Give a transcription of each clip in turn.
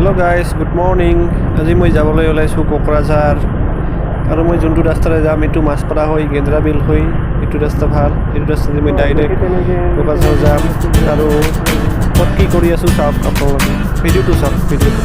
Hello' guys good morning. আজি মই যাবলৈ ওলাইছোঁ কোকৰাঝাৰ আৰু মই যোনটো ৰাস্তাৰে যাম এইটো মাছপাৰা হৈ গেন্দ্ৰাবিল হৈ এইটো ৰাস্তা ভাল। এইটো ৰাস্তাতে মই ডাইৰেক্ট কোকৰাঝাৰ যাম আৰু ক'ত কি কৰি আছোঁ চাওক আপোনালোকে ভিডিঅ'টো চাওক ভিডিঅ'টো।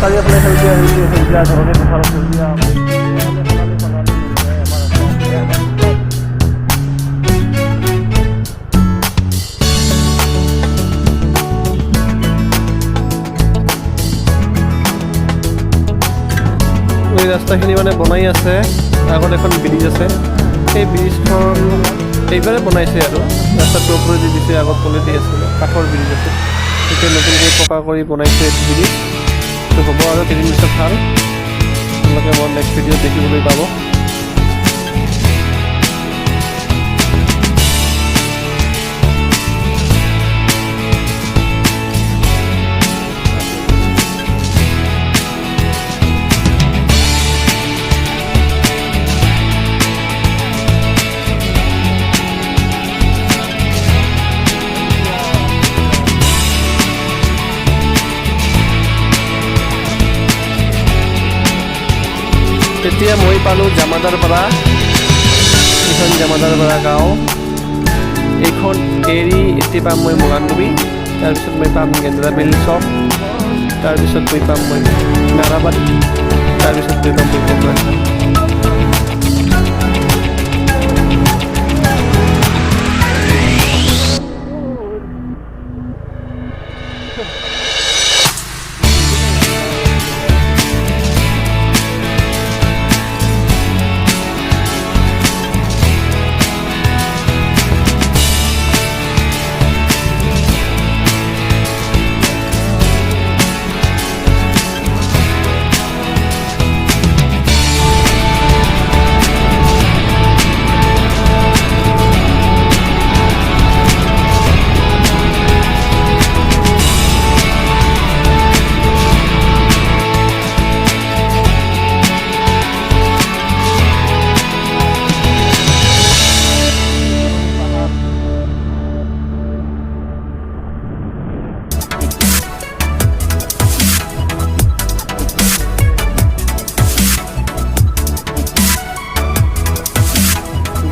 Tadi apa yang saya sebagai pesawat kerja. এই ৰাস্তাখিনি মানে বনাই আছে, আগত এখন ব্ৰিজ আছে, সেই ব্ৰিজখন এইবাৰে বনাইছে আৰু ৰাস্তাটোৰ ওপৰেদি দিছে, আগত তলেদি আছিলে কাঠৰ ব্ৰিজ আছে, এতিয়া নতুনকৈ পকা কৰি বনাইছে ব্ৰিজ। তো হ'ব আৰু কেইদিন পিছত ভাল আপোনালোকে মোৰ নেক্সট ভিডিঅ' দেখিবলৈ পাব। তেতিয়া মই পালোঁ জামাদাৰপাৰা, এইখন জামাদাৰপাৰা গাঁও। এইখন এৰি এতিয়া পাম মই মোলানডুবি, তাৰপিছত মই পাম গেন্দ্ৰাবিল চক, তাৰপিছত গৈ পাম মই নাৰাবাৰী, তাৰপিছত গৈ পাম মই কোকৰাঝাৰ।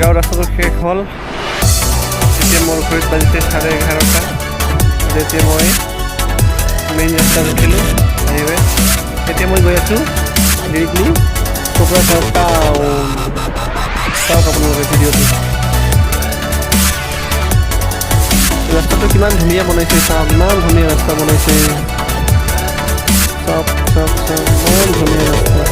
গাঁৱৰ ৰাস্তাটো শেষ হ'ল। এতিয়া মোৰ ঘৰত বাজিছে 11:30। যেতিয়া মই মেইন ৰাস্তাত উঠিলোঁ হাইৱে, এতিয়া মই গৈ আছোঁ ডিৰেক্টলি কোকৰাঝাৰ টাউন। চাওক আপোনালোকে ভিডিঅ'টো, ৰাস্তাটো কিমান ধুনীয়া বনাইছে চাওক, ইমান ধুনীয়া ৰাস্তা বনাইছে চাওক চাওক চাওক, ইমান ধুনীয়া ৰাস্তা।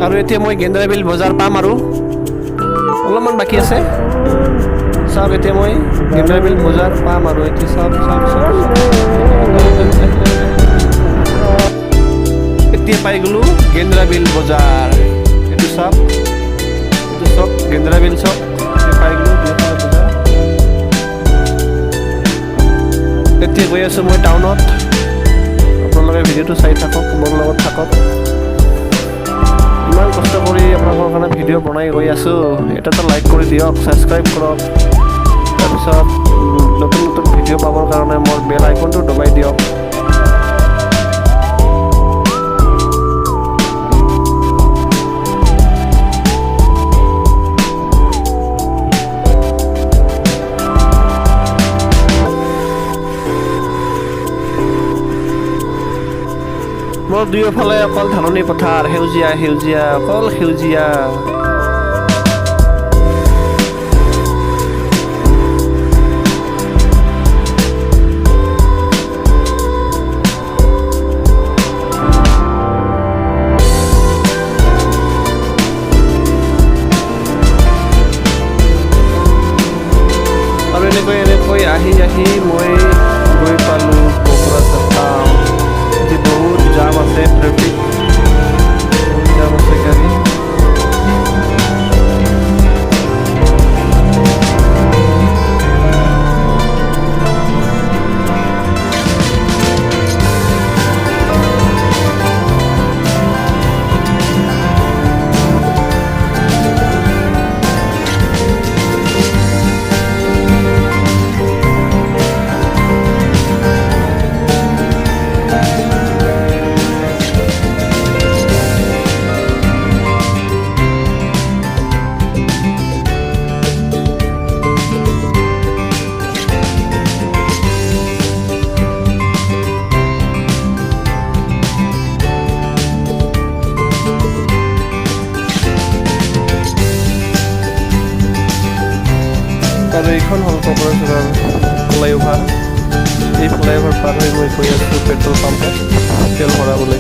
আৰু এতিয়া মই গেন্দ্ৰাবিল বজাৰ পাম আৰু অলপমান বাকী আছে। চাওক এতিয়া মই গেন্দ্ৰাবিল বজাৰ পাম আৰু এতিয়া চাওক এতিয়া পাই গ'লো গেন্দ্ৰাবিল বজাৰ। এইটো চাওক গেন্দ্ৰাবিল চক পাই গ'লো বজাৰ। এতিয়া গৈ আছোঁ মই টাউনত। আপোনালোকে ভিডিঅ'টো চাই থাকক, মোৰ লগত থাকক। ইমান কষ্ট কৰি আপোনালোকৰ কাৰণে ভিডিঅ' বনাই গৈ আছোঁ। এটাতো লাইক কৰি দিয়ক, ছাবস্ক্ৰাইব কৰক, তাৰপিছত নতুন নতুন ভিডিঅ' পাবৰ কাৰণে মোৰ বেল আইকনটো দবাই দিয়ক। মোৰ দুয়োফালে অকল ধাননি পথাৰ, সেউজীয়া সেউজীয়া, অকল সেউজীয়া। আৰু এনেকৈ আহি মই গৈ পালোঁ কোকৰাঝাৰ টাউন। আজি বহুত জাম আছে, ট্ৰেফিক বহুত জাম আছে গাড়ী। আৰু এইখন হ'ল কোকৰাঝাৰৰ ফ্লাইঅভাৰ। এই ফ্লাইঅভাৰ পাৰ হৈ মই গৈ আছোঁ পেট্ৰল পাম্পত তেল ভৰাবলৈ।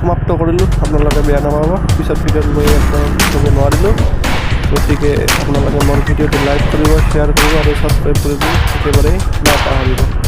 সমাপ্ত কৰিলোঁ। আপোনালোকে বেয়া নাপাব, পিছত ভিডিঅ'ত মই ক'ব নোৱাৰিলোঁ। গতিকে আপোনালোকে মোৰ ভিডিঅ'টো লাইক কৰিব, শ্বেয়াৰ কৰিব আৰু ছাবস্ক্ৰাইব কৰিব একেবাৰে নাপাহৰিব।